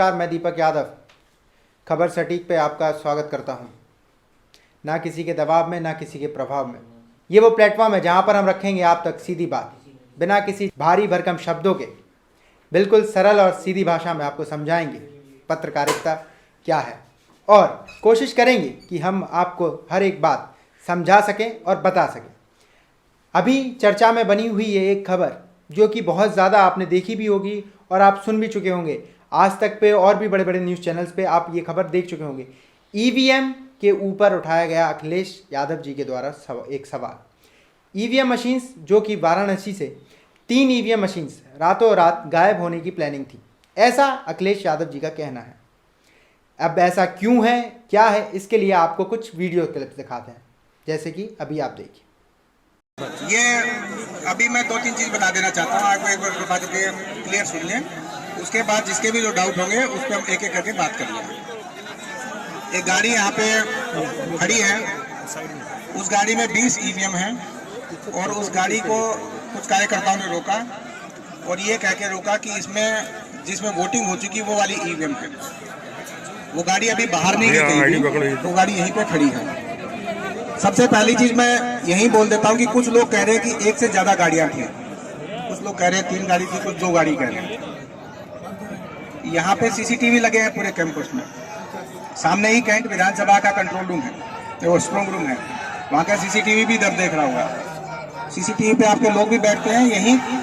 नमस्कार, मैं दीपक यादव खबर सटीक पे आपका स्वागत करता हूँ। ना किसी के दबाव में, ना किसी के प्रभाव में। ये वो प्लेटफॉर्म है जहाँ पर हम रखेंगे आप तक सीधी बात, बिना किसी भारी भरकम शब्दों के। बिल्कुल सरल और सीधी भाषा में आपको समझाएंगे पत्रकारिता क्या है, और कोशिश करेंगे कि हम आपको हर एक बात समझा सकें और बता सकें। अभी चर्चा में बनी हुई ये एक खबर जो कि बहुत ज़्यादा आपने देखी भी होगी और आप सुन भी चुके होंगे। आज तक पे और भी बड़े बड़े न्यूज़ चैनल्स पे आप ये खबर देख चुके होंगे। ईवीएम के ऊपर उठाया गया अखिलेश यादव जी के द्वारा एक सवाल। ईवीएम मशीन्स जो कि वाराणसी से 3 ईवीएम मशीन्स रातों रात गायब होने की प्लानिंग थी, ऐसा अखिलेश यादव जी का कहना है। अब ऐसा क्यों है, क्या है, इसके लिए आपको कुछ वीडियो क्लिप्स दिखाते हैं, जैसे कि अभी आप देखिए। ये अभी मैं 2-3 चीज़ बता देना चाहता हूँ, आपको एक बार बात क्लियर सुन लें। उसके बाद जिसके भी जो डाउट होंगे उस पर हम एक एक करके बात कर लेंगे। एक गाड़ी यहाँ पे खड़ी है, उस गाड़ी में 20 ईवीएम है और उस गाड़ी को कुछ कार्यकर्ताओं ने रोका और ये कह के रोका कि इसमें जिसमें वोटिंग हो चुकी वो वाली ईवीएम है। वो गाड़ी अभी बाहर नहीं गई, वो गाड़ी यहीं पे खड़ी है। सबसे पहली चीज मैं यही बोल देता हूँ कि कुछ लोग कह रहे हैं कि एक से ज्यादा गाड़ियां थी, कुछ लोग कह रहे हैं 3 गाड़ी थी, कुछ 2 गाड़ी कह रहे हैं। यहाँ पे सीसीटीवी लगे हैं पूरे कैंपस में। सामने ही कैंट विधानसभा का कंट्रोल रूम है, वो स्ट्रॉन्ग रूम है, वहाँ का सीसीटीवी भी इधर देख रहा होगा। सीसीटीवी पे आपके लोग भी बैठते हैं,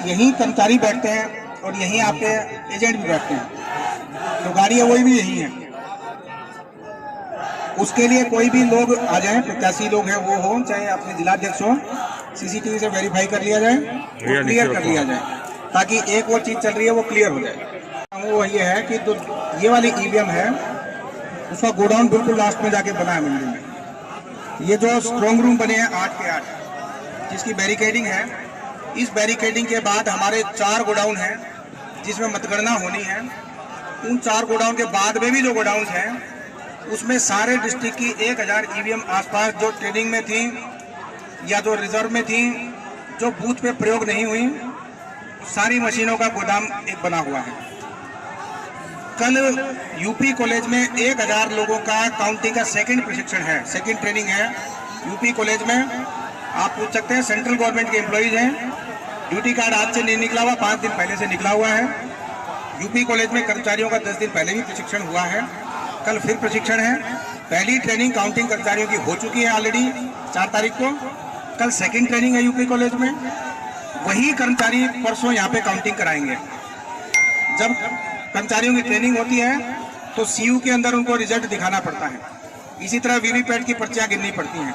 यही कर्मचारी बैठते हैं और यहीं आपके एजेंट भी बैठते हैं। तो गाड़ियाँ वही भी यही है। उसके लिए कोई भी लोग आ जाए, प्रत्याशी लोग हैं वो हो, चाहे अपने जिलाध्यक्ष हो, सीसीटीवी से वेरीफाई कर लिया जाए, क्लियर कर लिया जाए, ताकि एक वो चीज चल रही है वो क्लियर हो जाए। वो ये है कि तो ये वाली ईवीएम है, उसका गोडाउन बिल्कुल लास्ट में जाके बना है मंडी में। ये जो स्ट्रॉन्ग रूम बने हैं 8 के 8, जिसकी बैरिकेडिंग है, इस बैरिकेडिंग के बाद हमारे 4 गोडाउन हैं जिसमें मतगणना होनी है। उन 4 गोडाउन के बाद में भी जो गोडाउन हैं उसमें सारे डिस्ट्रिक्ट की 1000 ईवीएम आसपास जो ट्रेनिंग में थी या जो रिजर्व में थी, जो बूथ पे प्रयोग नहीं हुई, सारी मशीनों का गोदाम एक बना हुआ है। कल यूपी कॉलेज में 1000 लोगों का काउंटिंग का सेकंड प्रशिक्षण है, सेकंड ट्रेनिंग है यूपी कॉलेज में। आप पूछ सकते हैं, सेंट्रल गवर्नमेंट के एम्प्लॉइज हैं, ड्यूटी कार्ड आज से नहीं निकला हुआ, 5 दिन पहले से निकला हुआ है। यूपी कॉलेज में कर्मचारियों का 10 दिन पहले भी प्रशिक्षण हुआ है, कल फिर प्रशिक्षण है। पहली ट्रेनिंग काउंटिंग कर्मचारियों की हो चुकी है ऑलरेडी 4 तारीख को, कल सेकंड ट्रेनिंग है यूपी कॉलेज में। वही कर्मचारी परसों यहाँ पे काउंटिंग कराएंगे। जब कर्मचारियों की ट्रेनिंग होती है तो सीयू के अंदर उनको रिजल्ट दिखाना पड़ता है, इसी तरह वीवीपैट की पर्चियां गिननी पड़ती हैं।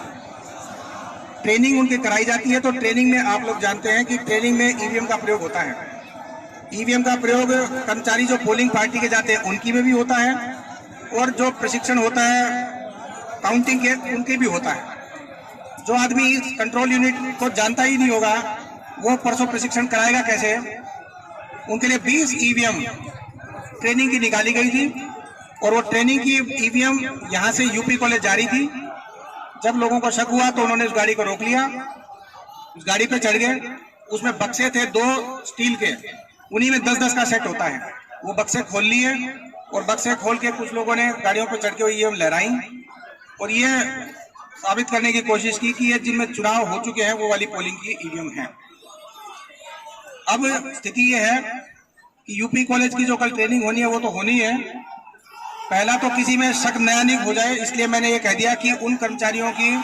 ट्रेनिंग उनकी कराई जाती है, तो ट्रेनिंग में आप लोग जानते हैं कि ट्रेनिंग में ईवीएम का प्रयोग होता है। ईवीएम का प्रयोग कर्मचारी जो पोलिंग पार्टी के जाते हैं उनकी में भी होता है, और जो प्रशिक्षण होता है काउंटिंग के उनके भी होता है। जो आदमी इस कंट्रोल यूनिट को जानता ही नहीं होगा वो परसों प्रशिक्षण कराएगा कैसे? उनके लिए 20 ईवीएम ट्रेनिंग की निकाली गई थी और वो ट्रेनिंग की ईवीएम यहाँ से यूपी कॉलेज जा रही थी। जब लोगों को शक हुआ तो उन्होंने उस गाड़ी को रोक लिया, उस गाड़ी पे चढ़ गए। उसमें बक्से थे 2 स्टील के, उन्हीं में 10-10 का सेट होता है। वो बक्से खोल लिए और बक्से खोल के कुछ लोगों ने गाड़ियों पर चढ़ के ईवीएम लहराई और ये साबित करने की कोशिश की कि ये जिनमें चुनाव हो चुके हैं वो वाली पोलिंग की ईवीएम है। अब स्थिति ये है कि यूपी कॉलेज की जो कल ट्रेनिंग होनी है वो तो होनी है। पहला तो किसी में शक नया नहीं हो जाए, इसलिए मैंने ये कह दिया कि उन कर्मचारियों की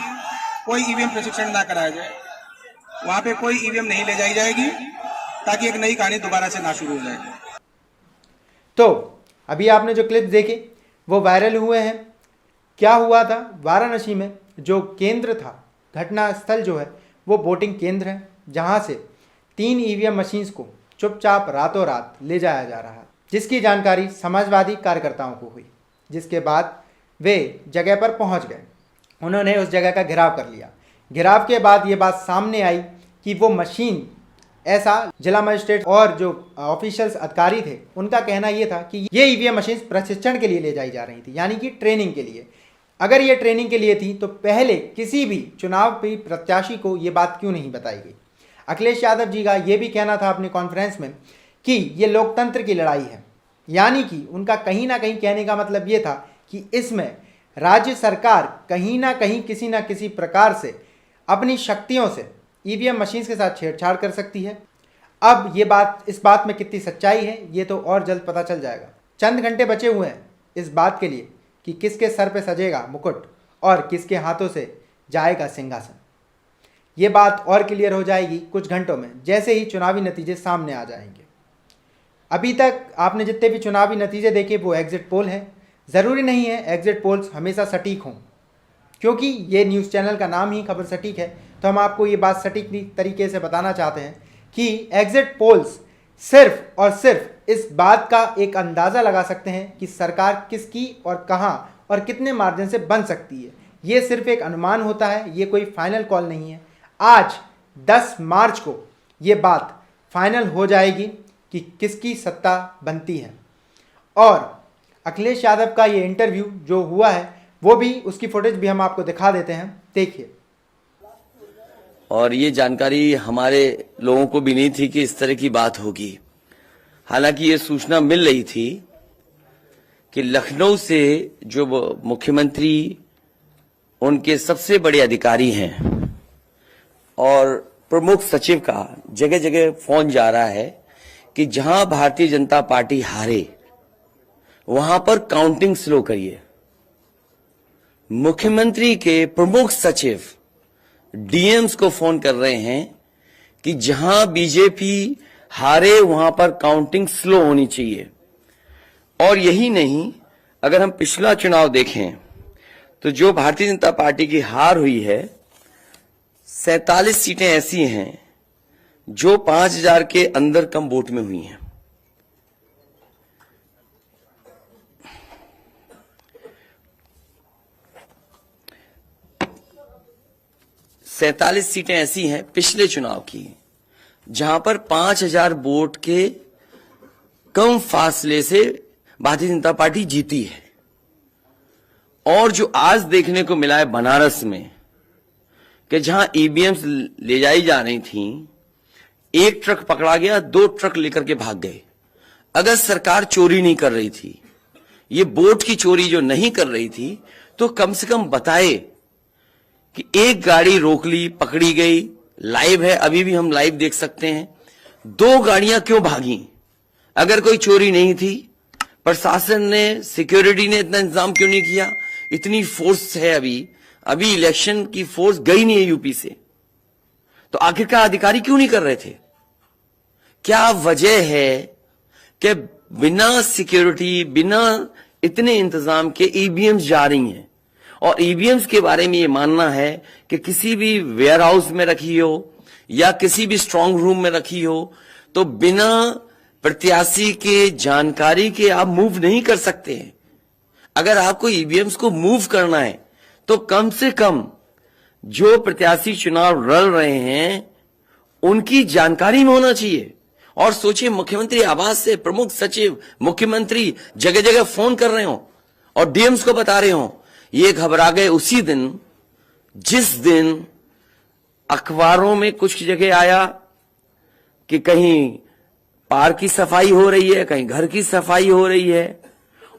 कोई ईवीएम प्रशिक्षण ना कराया जाए, वहां पे कोई ईवीएम नहीं ले जाई जाएगी, ताकि एक नई कहानी दोबारा से ना शुरू हो जाए। तो अभी आपने जो क्लिप देखे वो वायरल हुए हैं। क्या हुआ था वाराणसी में? जो केंद्र था, घटना स्थल जो है वो वोटिंग केंद्र है, जहां से 3 ईवीएम मशीन्स को चुपचाप रातों रात ले जाया जा रहा है, जिसकी जानकारी समाजवादी कार्यकर्ताओं को हुई, जिसके बाद वे जगह पर पहुंच गए। उन्होंने उस जगह का घेराव कर लिया। घेराव के बाद ये बात सामने आई कि वो मशीन, ऐसा जिला मजिस्ट्रेट और जो ऑफिशियल्स अधिकारी थे उनका कहना ये था कि ये ईवीएम मशीन प्रशिक्षण के लिए ले जाई जा रही थी, यानी कि ट्रेनिंग के लिए। अगर ये ट्रेनिंग के लिए थी तो पहले किसी भी चुनाव पे प्रत्याशी को ये बात क्यों नहीं बताई गई? अखिलेश यादव जी का ये भी कहना था अपने कॉन्फ्रेंस में कि ये लोकतंत्र की लड़ाई है, यानी कि उनका कहीं ना कहीं कहने का मतलब ये था कि इसमें राज्य सरकार कहीं ना कहीं किसी ना किसी प्रकार से अपनी शक्तियों से ईवीएम मशीन्स के साथ छेड़छाड़ कर सकती है। अब ये बात, इस बात में कितनी सच्चाई है ये तो और जल्द पता चल जाएगा। चंद घंटे बचे हुए हैं इस बात के लिए कि किसके सर पे सजेगा मुकुट और किसके हाथों से जाएगा सिंहासन। ये बात और क्लियर हो जाएगी कुछ घंटों में, जैसे ही चुनावी नतीजे सामने आ जाएंगे। अभी तक आपने जितने भी चुनावी नतीजे देखे वो एग्जिट पोल हैं। ज़रूरी नहीं है एग्जिट पोल्स हमेशा सटीक हों, क्योंकि ये न्यूज़ चैनल का नाम ही खबर सटीक है, तो हम आपको ये बात सटीक तरीके से बताना चाहते हैं कि एग्जिट पोल्स सिर्फ और सिर्फ इस बात का एक अंदाज़ा लगा सकते हैं कि सरकार किसकी और कहां और कितने मार्जिन से बन सकती है। ये सिर्फ एक अनुमान होता है, ये कोई फाइनल कॉल नहीं है। आज 10 मार्च को ये बात फाइनल हो जाएगी कि किसकी सत्ता बनती है। और अखिलेश यादव का ये इंटरव्यू जो हुआ है वो भी, उसकी फुटेज भी हम आपको दिखा देते हैं, देखिए। और ये जानकारी हमारे लोगों को भी नहीं थी कि इस तरह की बात होगी। हालांकि ये सूचना मिल रही थी कि लखनऊ से जो मुख्यमंत्री, उनके सबसे बड़े अधिकारी हैं और प्रमुख सचिव का जगह जगह फोन जा रहा है कि जहां भारतीय जनता पार्टी हारे वहां पर काउंटिंग स्लो करिए। मुख्यमंत्री के प्रमुख सचिव डीएम्स को फोन कर रहे हैं कि जहां बीजेपी हारे वहां पर काउंटिंग स्लो होनी चाहिए। और यही नहीं, अगर हम पिछला चुनाव देखें तो जो भारतीय जनता पार्टी की हार हुई है, 47 सीटें ऐसी हैं जो 5000 के अंदर कम वोट में हुई हैं। सैंतालीस सीटें ऐसी हैं पिछले चुनाव की जहां पर 5000 वोट के कम फासले से भारतीय जनता पार्टी जीती है। और जो आज देखने को मिला है बनारस में कि जहां ईवीएम्स ले जाई जा रही थी, एक ट्रक पकड़ा गया, 2 ट्रक लेकर के भाग गए। अगर सरकार चोरी नहीं कर रही थी, ये वोट की चोरी जो नहीं कर रही थी, तो कम से कम बताए कि एक गाड़ी रोक ली, पकड़ी गई, लाइव है, अभी भी हम लाइव देख सकते हैं। 2 गाड़ियां क्यों भागी? अगर कोई चोरी नहीं थी, प्रशासन ने, सिक्योरिटी ने इतना इंतजाम क्यों नहीं किया? इतनी फोर्स है, अभी इलेक्शन की फोर्स गई नहीं है यूपी से, तो आखिरकार अधिकारी क्यों नहीं कर रहे थे? क्या वजह है कि बिना सिक्योरिटी, बिना इतने इंतजाम के ईवीएम्स जा रही हैं? और ईवीएम्स के बारे में ये मानना है कि किसी भी वेयर हाउस में रखी हो या किसी भी स्ट्रांग रूम में रखी हो, तो बिना प्रत्याशी के जानकारी के आप मूव नहीं कर सकते हैं। अगर आपको ईवीएम्स को मूव करना है तो कम से कम जो प्रत्याशी चुनाव लड़ रहे हैं उनकी जानकारी में होना चाहिए। और सोचिए, मुख्यमंत्री आवास से प्रमुख सचिव, मुख्यमंत्री जगह जगह फोन कर रहे हो और डीएम्स को बता रहे हो। ये घबरा गए उसी दिन जिस दिन अखबारों में कुछ जगह आया कि कहीं पार्क की सफाई हो रही है, कहीं घर की सफाई हो रही है।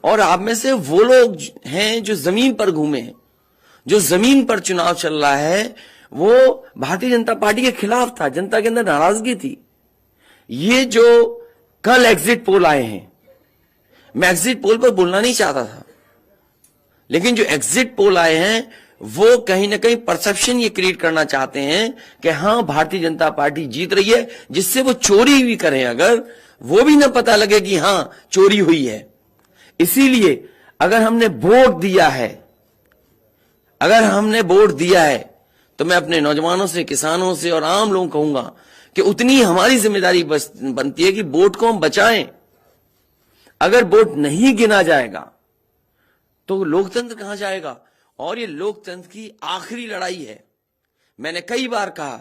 और आप में से वो लोग हैं जो जमीन पर घूमे, जो जमीन पर चुनाव चल रहा है, वो भारतीय जनता पार्टी के खिलाफ था, जनता के अंदर नाराजगी थी। ये जो कल एग्जिट पोल आए हैं, मैं एग्जिट पोल पर बोलना नहीं चाहता था, लेकिन जो एग्जिट पोल आए हैं वो कहीं ना कहीं परसेप्शन ये क्रिएट करना चाहते हैं कि हां भारतीय जनता पार्टी जीत रही है, जिससे वो चोरी भी करें अगर, वो भी ना पता लगे कि हां चोरी हुई है। इसीलिए अगर हमने वोट दिया है, तो मैं अपने नौजवानों से, किसानों से और आम लोगों को कहूंगा कि उतनी हमारी जिम्मेदारी बनती है कि वोट को हम बचाएं। अगर वोट नहीं गिना जाएगा तो लोकतंत्र कहां जाएगा? और ये लोकतंत्र की आखिरी लड़ाई है। मैंने कई बार कहा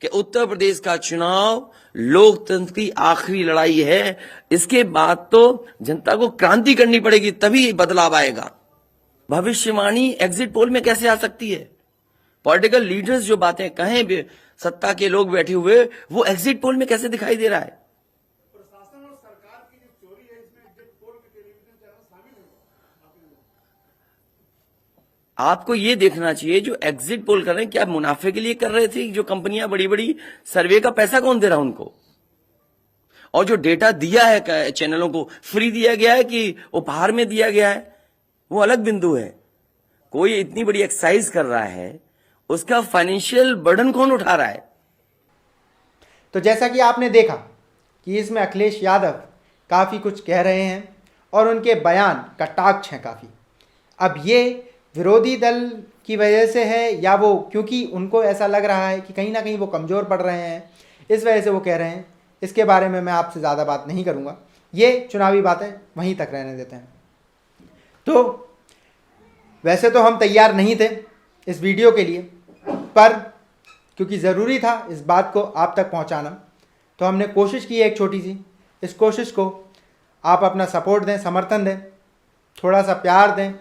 कि उत्तर प्रदेश का चुनाव लोकतंत्र की आखिरी लड़ाई है। इसके बाद तो जनता को क्रांति करनी पड़ेगी, तभी बदलाव आएगा। भविष्यवाणी एग्जिट पोल में कैसे आ सकती है? पॉलिटिकल लीडर्स जो बातें कहें, सत्ता के लोग बैठे हुए, वो एग्जिट पोल में कैसे दिखाई दे रहा है? प्रशासन और सरकार की जो चोरी है, इसमें एग्जिट आपको ये देखना चाहिए जो एग्जिट पोल कर रहे हैं क्या मुनाफे के लिए कर रहे थे, जो कंपनियां बड़ी बड़ी सर्वे का पैसा कौन दे रहा उनको, और जो डेटा दिया है चैनलों को फ्री दिया गया है कि उपहार में दिया गया है, वो अलग बिंदु है। कोई इतनी बड़ी एक्सरसाइज कर रहा है, उसका फाइनेंशियल बर्डन कौन उठा रहा है? तो जैसा कि आपने देखा कि इसमें अखिलेश यादव काफ़ी कुछ कह रहे हैं और उनके बयान कटाक्ष हैं काफ़ी। अब ये विरोधी दल की वजह से है या वो क्योंकि उनको ऐसा लग रहा है कि कहीं ना कहीं वो कमज़ोर पड़ रहे हैं, इस वजह से वो कह रहे हैं, इसके बारे में मैं आपसे ज़्यादा बात नहीं करूँगा। ये चुनावी बातें वहीं तक रहने देते हैं। तो वैसे तो हम तैयार नहीं थे इस वीडियो के लिए, पर क्योंकि ज़रूरी था इस बात को आप तक पहुंचाना, तो हमने कोशिश की है एक छोटी सी। इस कोशिश को आप अपना सपोर्ट दें, समर्थन दें, थोड़ा सा प्यार दें।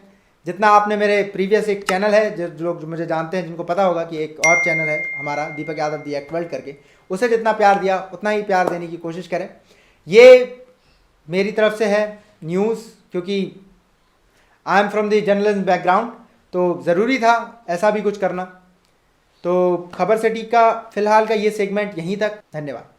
जितना आपने मेरे प्रीवियस एक चैनल है, जो लोग मुझे जानते हैं, जिनको पता होगा कि एक और चैनल है हमारा Deepak Yadav the act world करके, उसे जितना प्यार दिया उतना ही प्यार देने की कोशिश करें। ये मेरी तरफ से है न्यूज़, क्योंकि I am from the journalism background, तो ज़रूरी था ऐसा भी कुछ करना। तो खबर सिटी का फ़िलहाल का ये सेगमेंट यहीं तक। धन्यवाद।